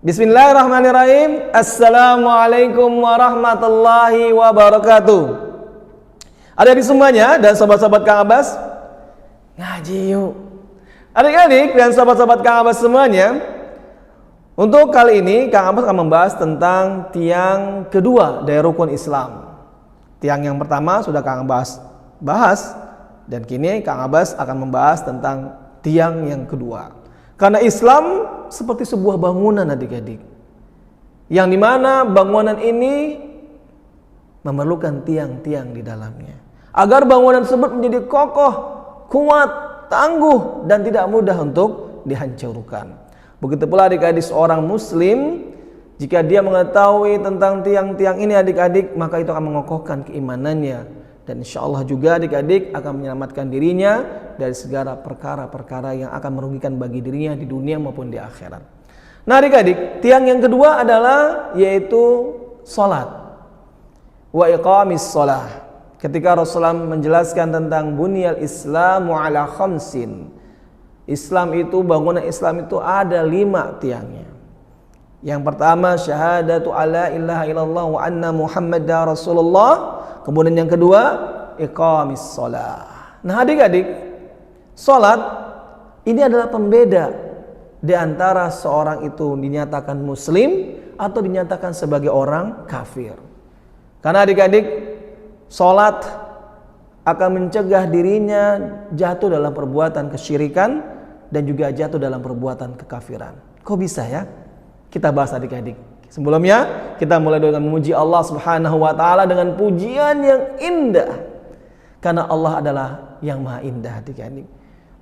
Bismillahirrahmanirrahim. Assalamualaikum warahmatullahi wabarakatuh. Adik-adik semuanya dan sahabat-sahabat Kang Abbas, ngaji yuk. Adik-adik dan sahabat-sahabat Kang Abbas semuanya, untuk kali ini Kang Abbas akan membahas tentang tiang kedua dari rukun Islam. Tiang yang pertama sudah Kang Abbas bahas, dan kini Kang Abbas akan membahas tentang tiang yang kedua. Karena Islam seperti sebuah bangunan adik-adik, yang dimana bangunan ini memerlukan tiang-tiang di dalamnya, agar bangunan tersebut menjadi kokoh, kuat, tangguh, dan tidak mudah untuk dihancurkan. Begitu pula adik-adik seorang muslim, jika dia mengetahui tentang tiang-tiang ini adik-adik, maka itu akan mengokohkan keimanannya. Dan insya Allah juga adik-adik akan menyelamatkan dirinya dari segala perkara-perkara yang akan merugikan bagi dirinya di dunia maupun di akhirat. Nah adik-adik, tiang yang kedua adalah yaitu salat. Wa iqamis shalah. Ketika Rasulullah menjelaskan tentang bunyal Islamu ala khamsin. Islam itu, bangunan Islam itu ada 5 tiangnya. Yang pertama syahadatu alla ilaha illallah wa anna muhammadar rasulullah. Kemudian yang kedua iqamis shalah. Nah adik-adik, salat ini adalah pembeda di antara seorang itu dinyatakan muslim atau dinyatakan sebagai orang kafir. Karena adik-adik, salat akan mencegah dirinya jatuh dalam perbuatan kesyirikan dan juga jatuh dalam perbuatan kekafiran. Kok bisa ya? Kita bahas adik-adik. Sebelumnya kita mulai dengan memuji Allah Subhanahu wa taala dengan pujian yang indah. Karena Allah adalah yang Maha Indah adik-adik.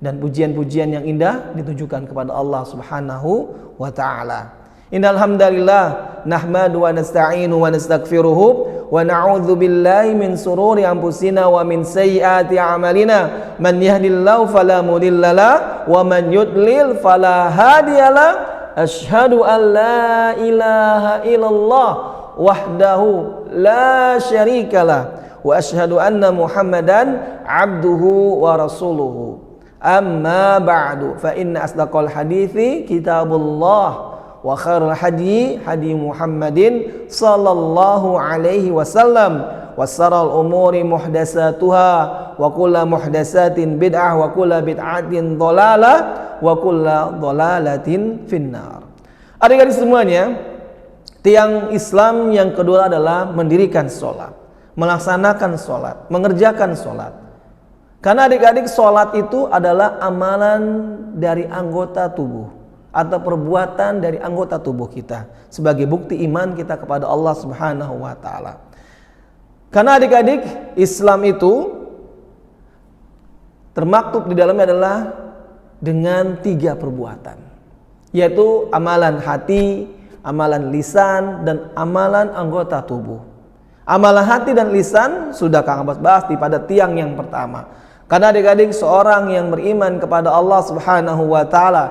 Dan pujian-pujian yang indah ditujukan kepada Allah Subhanahu wa taala. Innal hamdalillah nahmadu wa nasta'inu wa nastaghfiruhu wa na'udzu billahi min sururi anfusina wa min sayyiati a'malina. Man yahdihillahu fala mudhillalah wa man yudlil fala hadiyalah. Asyhadu an la ilaha illallah wahdahu la syarikalah wa asyhadu anna Muhammadan abduhu wa rasuluhu. Amma ba'du, fa inna asdaqal hadithi kitabullah wa khairul hadi hadi Muhammadin sallallahu alaihi wasallam wa syaral umuri muhdatsatuha wa kullu muhdatsatin bid'ah wa kullu bid'atin dhalalah wa kullu dhalalatin finnar. Adik-adik semuanya, tiang Islam yang kedua adalah mendirikan sholat, melaksanakan sholat, mengerjakan sholat. Karena adik-adik, sholat itu adalah amalan dari anggota tubuh atau perbuatan dari anggota tubuh kita sebagai bukti iman kita kepada Allah Subhanahu wa taala. Karena adik-adik, Islam itu termaktub di dalamnya adalah dengan 3 perbuatan, yaitu amalan hati, amalan lisan, dan amalan anggota tubuh. Amalan hati dan lisan sudah Kang Abbas bahas pada tiang yang pertama. Karena adik-adik, seorang yang beriman kepada Allah Subhanahu wa taala,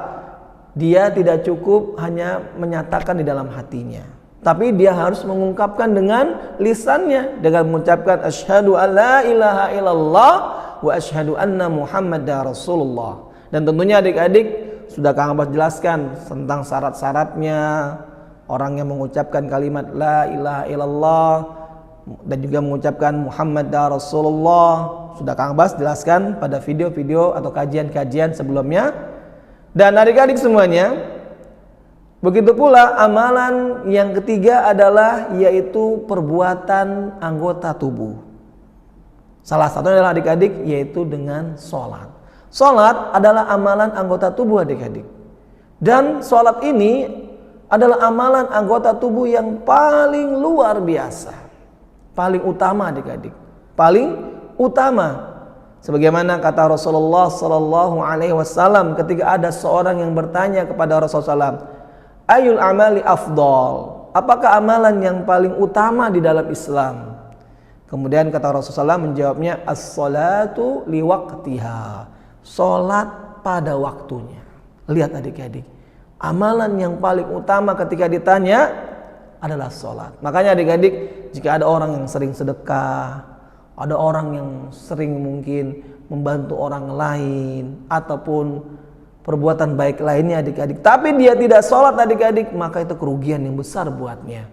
dia tidak cukup hanya menyatakan di dalam hatinya, tapi dia harus mengungkapkan dengan lisannya dengan mengucapkan asyhadu alla ilaha illallah wa asyhadu anna muhammadar rasulullah. Dan tentunya adik-adik sudah Kang Abbas jelaskan tentang syarat-syaratnya orang yang mengucapkan kalimat la ilaha illallah dan juga mengucapkan Muhammadar Rasulullah. Sudah Kang Abbas jelaskan pada video-video atau kajian-kajian sebelumnya. Dan adik-adik semuanya, begitu pula amalan yang ketiga adalah yaitu perbuatan anggota tubuh. Salah satunya adalah adik-adik yaitu dengan sholat. Sholat adalah amalan anggota tubuh adik-adik. Dan sholat ini adalah amalan anggota tubuh yang paling luar biasa, paling utama adik-adik, paling utama. Sebagaimana kata Rasulullah sallallahu alaihi wasallam ketika ada seorang yang bertanya kepada Rasulullah, ayul amali afdal, apakah amalan yang paling utama di dalam Islam? Kemudian kata Rasulullah menjawabnya, as-salatu liwaqtiha, sholat pada waktunya. Lihat adik-adik, amalan yang paling utama ketika ditanya adalah sholat. Makanya adik-adik, jika ada orang yang sering sedekah, ada orang yang sering mungkin membantu orang lain, ataupun perbuatan baik lainnya adik-adik, tapi dia tidak sholat adik-adik, maka itu kerugian yang besar buatnya.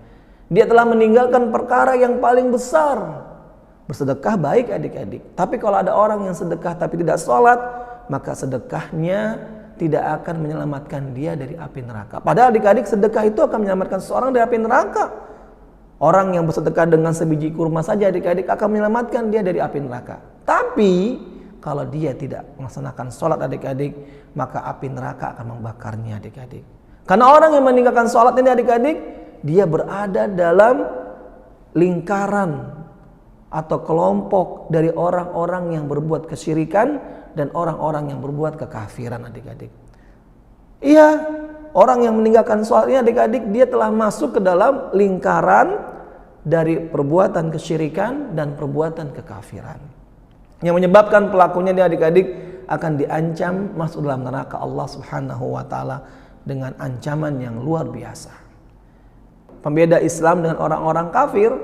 Dia telah meninggalkan perkara yang paling besar. Bersedekah baik adik-adik, tapi kalau ada orang yang sedekah tapi tidak sholat, maka sedekahnya tidak akan menyelamatkan dia dari api neraka. Padahal adik-adik, sedekah itu akan menyelamatkan seseorang dari api neraka. Orang yang bersedekah dengan sebiji kurma saja adik-adik akan menyelamatkan dia dari api neraka. Tapi kalau dia tidak melaksanakan sholat adik-adik, maka api neraka akan membakarnya adik-adik. Karena orang yang meninggalkan sholat ini adik-adik, dia berada dalam lingkaran atau kelompok dari orang-orang yang berbuat kesyirikan dan orang-orang yang berbuat kekafiran adik-adik. Iya, orang yang meninggalkan sholat ini adik-adik, dia telah masuk ke dalam lingkaran dari perbuatan kesyirikan dan perbuatan kekafiran, yang menyebabkan pelakunya ini adik-adik akan diancam masuk dalam neraka Allah Subhanahu wa taala dengan ancaman yang luar biasa. Pembeda Islam dengan orang-orang kafir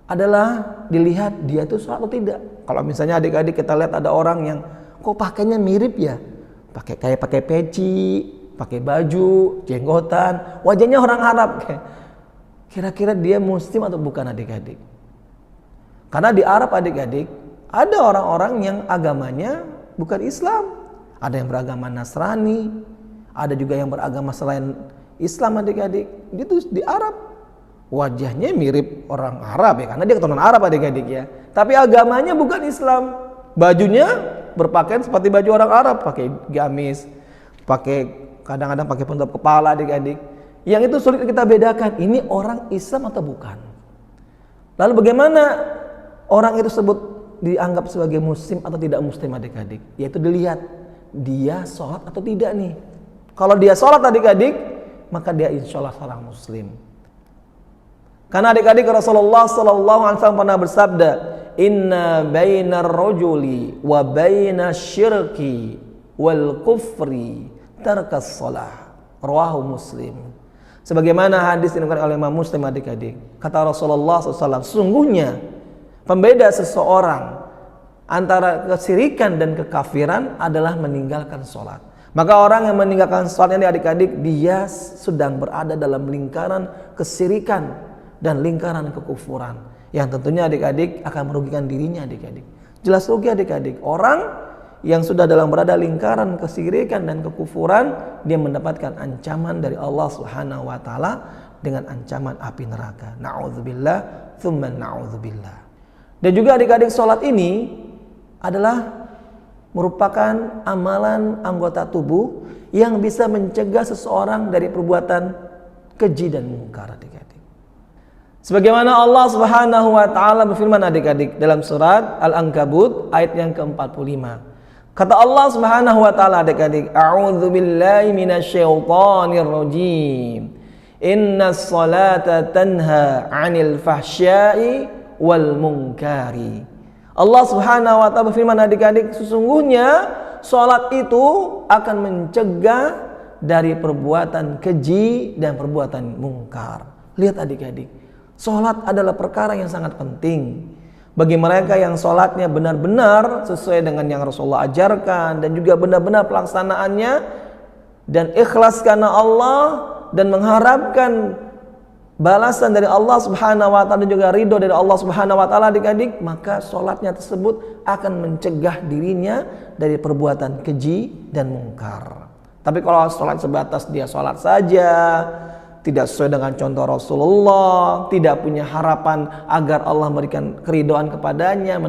adalah dilihat dia itu sholat atau tidak. Kalau misalnya adik-adik kita lihat ada orang yang kok pakainya mirip ya, pakai peci, pakai baju, jenggotan, wajahnya orang Arab. Kira-kira dia muslim atau bukan adik-adik? Karena di Arab adik-adik ada orang-orang yang agamanya bukan Islam. Ada yang beragama Nasrani, ada juga yang beragama selain Islam adik-adik. Dia tuh di Arab, wajahnya mirip orang Arab ya, karena dia keturunan Arab adik-adik ya. Tapi agamanya bukan Islam. Bajunya berpakaian seperti baju orang Arab, pakai gamis, pakai kadang-kadang pakai penutup kepala adik-adik. Yang itu sulit kita bedakan, ini orang Islam atau bukan. Lalu bagaimana orang itu sebut dianggap sebagai muslim atau tidak muslim adik-adik? Yaitu dilihat dia sholat atau tidak nih. Kalau dia sholat adik-adik, maka dia insya Allah seorang muslim. Karena adik-adik Rasulullah SAW pernah bersabda, inna bainar rajuli wa bainas syirki wal kufri tarkas shalah. Rawahu Muslim. Sebagaimana hadis diriwayatkan oleh Imam Muslim adik-adik, kata Rasulullah SAW, sesungguhnya pembeda seseorang antara kesyirikan dan kekafiran adalah meninggalkan sholat. Maka orang yang meninggalkan sholat ini adik-adik, dia sedang berada dalam lingkaran kesyirikan dan lingkaran kekufuran, yang tentunya adik-adik akan merugikan dirinya adik-adik. Jelas rugi adik-adik. Orang yang sudah dalam berada lingkaran kesyirikan dan kekufuran, dia mendapatkan ancaman dari Allah Subhanahu wa taala dengan ancaman api neraka. Na'udzubillah, tsumma na'udzubillah. Dan juga adik-adik, sholat ini adalah merupakan amalan anggota tubuh yang bisa mencegah seseorang dari perbuatan keji dan mungkar adik-adik. Sebagaimana Allah Subhanahu wa taala berfirman adik-adik dalam surat Al-Ankabut ayat yang ke-45. Kata Allah Subhanahu wa taala adik-adik, a'udzu billahi minasyaitonir rajim. Innas salata tanha 'anil fahsya'i wal munkari. Allah Subhanahu wa taala berfirman adik-adik, sesungguhnya salat itu akan mencegah dari perbuatan keji dan perbuatan mungkar. Lihat adik-adik, salat adalah perkara yang sangat penting bagi mereka yang sholatnya benar-benar sesuai dengan yang Rasulullah ajarkan, dan juga benar-benar pelaksanaannya dan ikhlas karena Allah dan mengharapkan balasan dari Allah Subhanahu wa taala dan juga ridho dari Allah Subhanahu wa taala adik-adik, maka sholatnya tersebut akan mencegah dirinya dari perbuatan keji dan mungkar. Tapi kalau sholat sebatas dia sholat saja, tidak sesuai dengan contoh Rasulullah, tidak punya harapan agar Allah memberikan keridhaan kepadanya,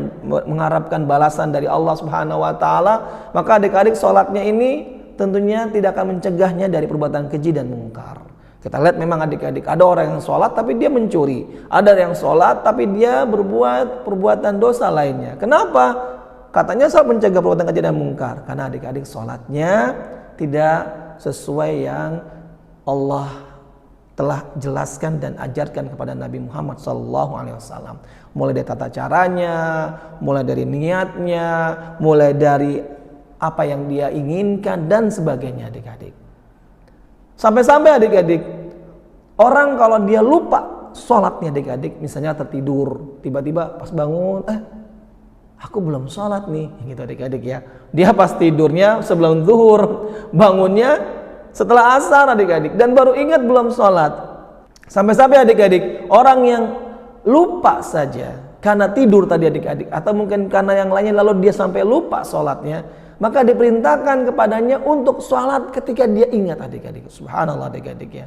mengharapkan balasan dari Allah Subhanahu wa taala, maka adik-adik sholatnya ini tentunya tidak akan mencegahnya dari perbuatan keji dan mungkar. Kita lihat memang adik-adik, ada orang yang sholat tapi dia mencuri, ada yang sholat tapi dia berbuat perbuatan dosa lainnya. Kenapa? Katanya sholat mencegah perbuatan keji dan mungkar. Karena adik-adik sholatnya tidak sesuai yang Allah telah jelaskan dan ajarkan kepada Nabi Muhammad SAW. Mulai dari tata caranya, mulai dari niatnya, mulai dari apa yang dia inginkan dan sebagainya adik-adik. Sampai-sampai adik-adik, orang kalau dia lupa sholatnya adik-adik, misalnya tertidur, tiba-tiba pas bangun, aku belum sholat nih, gitu adik-adik ya. Dia pas tidurnya sebelum zuhur, bangunnya setelah asar adik-adik, dan baru ingat belum sholat. Sampai-sampai adik-adik, orang yang lupa saja karena tidur tadi adik-adik, atau mungkin karena yang lainnya lalu dia sampai lupa sholatnya, maka diperintahkan kepadanya untuk sholat ketika dia ingat adik-adik. Subhanallah adik-adik ya.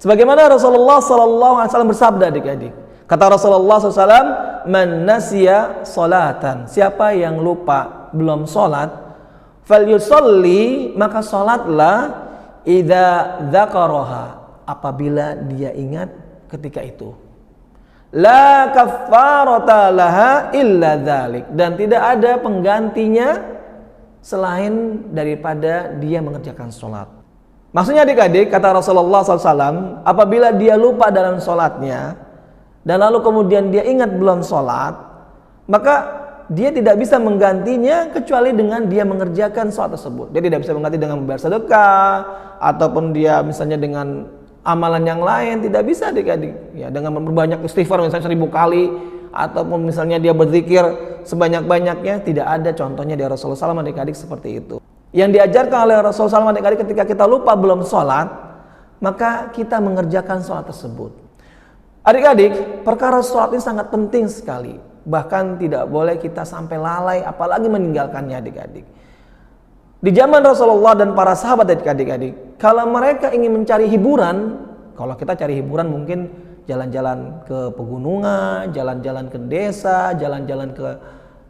Sebagaimana Rasulullah SAW bersabda adik-adik. Kata Rasulullah SAW, man nasiya sholatan, siapa yang lupa belum sholat, falyusolli, maka sholatlah, idza dzakaraha, apabila dia ingat ketika itu. La kaffarata laha illa dzalik, dan tidak ada penggantinya selain daripada dia mengerjakan sholat. Maksudnya adik-adik, kata Rasulullah SAW, apabila dia lupa dalam sholatnya dan lalu kemudian dia ingat belum sholat, maka dia tidak bisa menggantinya kecuali dengan dia mengerjakan sholat tersebut. Dia tidak bisa mengganti dengan membayar sedekah, ataupun dia misalnya dengan amalan yang lain, tidak bisa adik-adik ya, dengan memperbanyak istighfar misalnya 1000 kali, ataupun misalnya dia berzikir sebanyak-banyaknya. Tidak ada contohnya dari Rasulullah SAW adik-adik seperti itu. Yang diajarkan oleh Rasulullah SAW adik-adik, ketika kita lupa belum sholat, maka kita mengerjakan sholat tersebut. Adik-adik, perkara sholat ini sangat penting sekali. Bahkan tidak boleh kita sampai lalai, apalagi meninggalkannya adik-adik. Di zaman Rasulullah dan para sahabat adik-adik, kalau mereka ingin mencari hiburan, kalau kita cari hiburan mungkin jalan-jalan ke pegunungan, jalan-jalan ke desa, jalan-jalan ke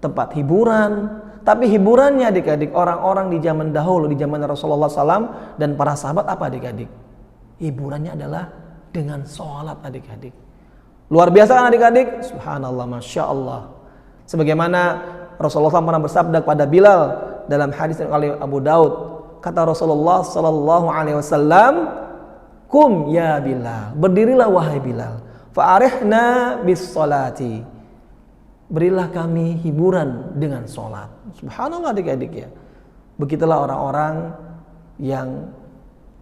tempat hiburan. Tapi hiburannya adik-adik, orang-orang di zaman dahulu, di zaman Rasulullah SAW dan para sahabat apa adik-adik? Hiburannya adalah dengan sholat adik-adik. Luar biasa kan adik-adik? Subhanallah, Masya Allah. Sebagaimana Rasulullah SAW pernah bersabda kepada Bilal dalam hadis yang oleh Abu Daud. Kata Rasulullah SAW, kum ya Bilal, berdirilah wahai Bilal, fa'arihna bis sholati, berilah kami hiburan dengan sholat. Subhanallah adik-adik ya. Begitulah orang-orang yang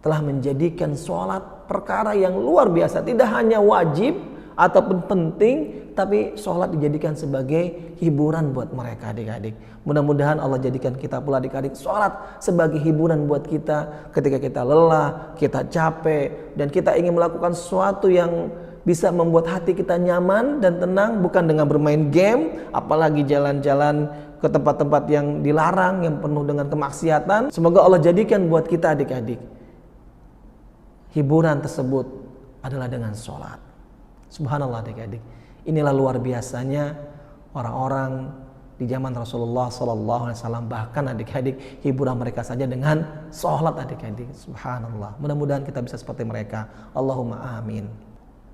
telah menjadikan sholat perkara yang luar biasa, tidak hanya wajib ataupun penting, tapi sholat dijadikan sebagai hiburan buat mereka adik-adik. Mudah-mudahan Allah jadikan kita pula adik-adik sholat sebagai hiburan buat kita ketika kita lelah, kita capek, dan kita ingin melakukan sesuatu yang bisa membuat hati kita nyaman dan tenang, bukan dengan bermain game, apalagi jalan-jalan ke tempat-tempat yang dilarang, yang penuh dengan kemaksiatan. Semoga Allah jadikan buat kita adik-adik hiburan tersebut adalah dengan sholat. Subhanallah adik-adik. Inilah luar biasanya orang-orang di zaman Rasulullah SAW. Bahkan adik-adik, hiburan mereka saja dengan sholat adik-adik. Subhanallah. Mudah-mudahan kita bisa seperti mereka. Allahumma amin.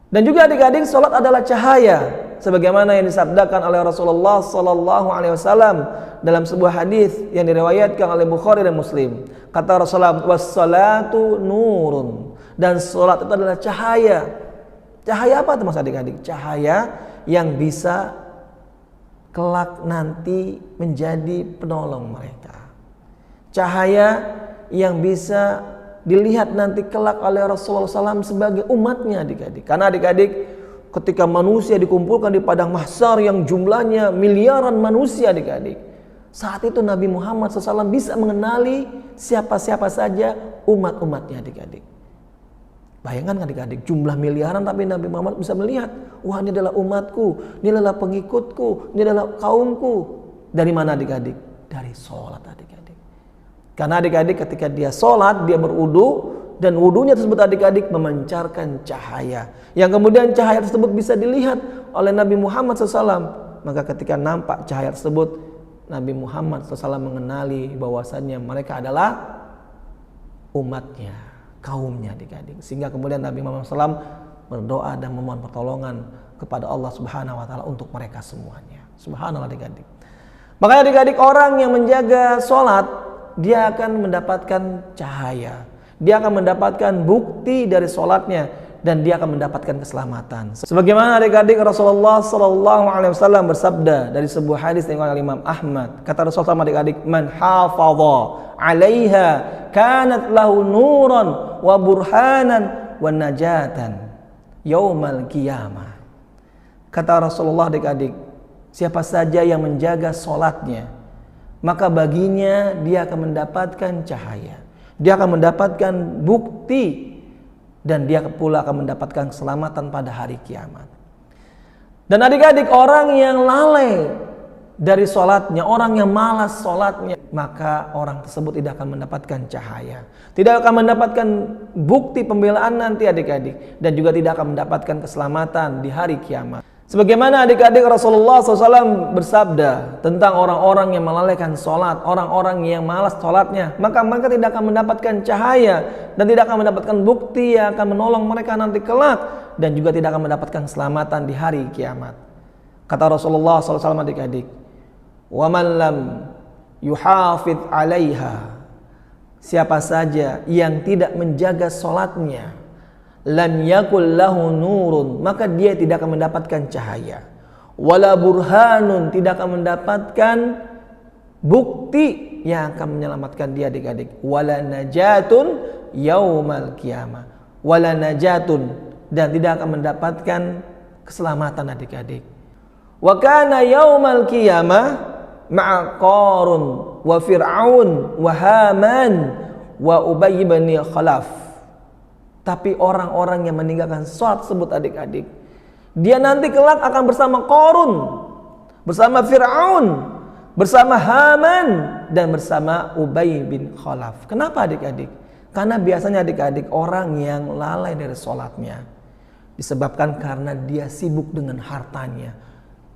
Dan juga adik-adik, sholat adalah cahaya, sebagaimana yang disabdakan oleh Rasulullah SAW dalam sebuah hadis yang diriwayatkan oleh Bukhari dan Muslim. Kata Rasulullah, wassalatu nurun, dan sholat itu adalah cahaya. Cahaya apa teman adik-adik? Cahaya yang bisa kelak nanti menjadi penolong mereka. Cahaya yang bisa dilihat nanti kelak oleh Rasulullah SAW sebagai umatnya adik-adik. Karena adik-adik, ketika manusia dikumpulkan di padang mahsyar yang jumlahnya miliaran manusia adik-adik, saat itu Nabi Muhammad SAW bisa mengenali siapa-siapa saja umat-umatnya adik-adik. Bayangkan adik-adik, jumlah miliaran tapi Nabi Muhammad bisa melihat, wah ini adalah umatku, ini adalah pengikutku, ini adalah kaumku. Dari mana adik-adik? Dari sholat adik-adik. Karena adik-adik ketika dia sholat, dia berwudu, dan wudunya tersebut adik-adik memancarkan cahaya, yang kemudian cahaya tersebut bisa dilihat oleh Nabi Muhammad SAW. Maka ketika nampak cahaya tersebut, Nabi Muhammad SAW mengenali bahwasannya mereka adalah umatnya, kaumnya adik-adik. Sehingga kemudian Nabi Muhammad SAW berdoa dan memohon pertolongan kepada Allah Subhanahu wa Ta'ala untuk mereka semuanya. Subhanallah adik-adik. Makanya adik-adik, orang yang menjaga sholat, dia akan mendapatkan cahaya, dia akan mendapatkan bukti dari sholatnya, dan dia akan mendapatkan keselamatan. Sebagaimana adik-adik Rasulullah SAW bersabda dari sebuah hadis yang oleh Imam Ahmad. Kata Rasulullah adik-adik, man hafadha 'alaiha kanat lahu nuran wa burhanan wa najatan yaumal qiyamah. Kata Rasulullah adik-adik, siapa saja yang menjaga sholatnya, maka baginya dia akan mendapatkan cahaya, dia akan mendapatkan bukti, dan dia pula akan mendapatkan keselamatan pada hari kiamat. Dan adik-adik, orang yang lalai dari sholatnya, orang yang malas sholatnya, maka orang tersebut tidak akan mendapatkan cahaya, tidak akan mendapatkan bukti pembelaan nanti adik-adik, dan juga tidak akan mendapatkan keselamatan di hari kiamat. Sebagaimana adik-adik Rasulullah SAW bersabda tentang orang-orang yang melalaikan sholat, orang-orang yang malas sholatnya, maka mereka tidak akan mendapatkan cahaya dan tidak akan mendapatkan bukti yang akan menolong mereka nanti kelak, dan juga tidak akan mendapatkan keselamatan di hari kiamat. Kata Rasulullah SAW adik-adik, "Wa man lam yuhafidh 'alaiha", siapa saja yang tidak menjaga sholatnya, lam yakul lahu nurun, maka dia tidak akan mendapatkan cahaya, wala burhanun, tidak akan mendapatkan bukti yang akan menyelamatkan dia adik-adik, wala najatun yaumal qiyamah, wala najatun, dan tidak akan mendapatkan keselamatan adik-adik. Wa kana yaumal qiyamah ma'a Qarun wa Fir'aun wa Haman wa Ubay bin Khalaf. Tapi orang-orang yang meninggalkan sholat tersebut adik-adik, dia nanti kelak akan bersama Qarun, bersama Fir'aun, bersama Haman, dan bersama Ubay bin Khalaf. Kenapa adik-adik? Karena biasanya adik-adik orang yang lalai dari sholatnya disebabkan karena dia sibuk dengan hartanya.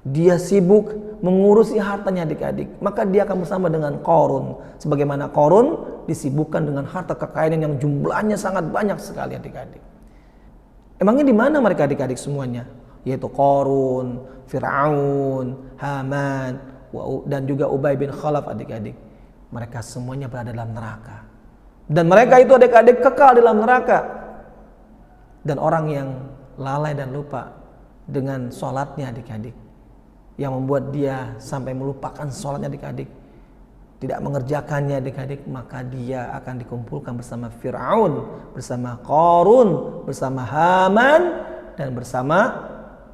Dia sibuk mengurusi hartanya adik-adik, maka dia akan bersama dengan Qarun. Sebagaimana Qarun disibukkan dengan harta kekayaan yang jumlahnya sangat banyak sekali adik-adik. Emangnya di mana mereka adik-adik semuanya? Yaitu Qarun, Fir'aun, Haman, dan juga Ubay bin Khalaf adik-adik. Mereka semuanya berada dalam neraka. Dan mereka itu adik-adik kekal dalam neraka. Dan orang yang lalai dan lupa dengan sholatnya adik-adik, yang membuat dia sampai melupakan sholatnya adik-adik, tidak mengerjakannya adik-adik, maka dia akan dikumpulkan bersama Fir'aun, bersama Qarun, bersama Haman, dan bersama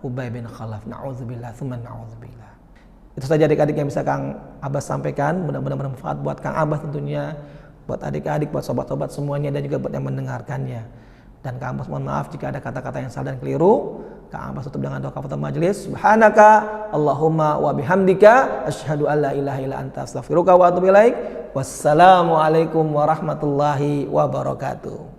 Ubay bin Khalaf. Na'udzubillah, tsumma na'udzubillah. Itu saja adik-adik yang bisa Kang Abbas sampaikan. Mudah-mudahan bermanfaat buat Kang Abbas tentunya, buat adik-adik, buat sobat-sobat semuanya, dan juga buat yang mendengarkannya. Dan Kang Abbas mohon maaf jika ada kata-kata yang salah dan keliru. Kang Abbas tutup dengan doa kafatul majelis. Subhanaka Allahumma wa bihamdika asyhadu an la ilaha illa anta astaghfiruka wa atubu ilaik. Wassalamualaikum warahmatullahi wabarakatuh.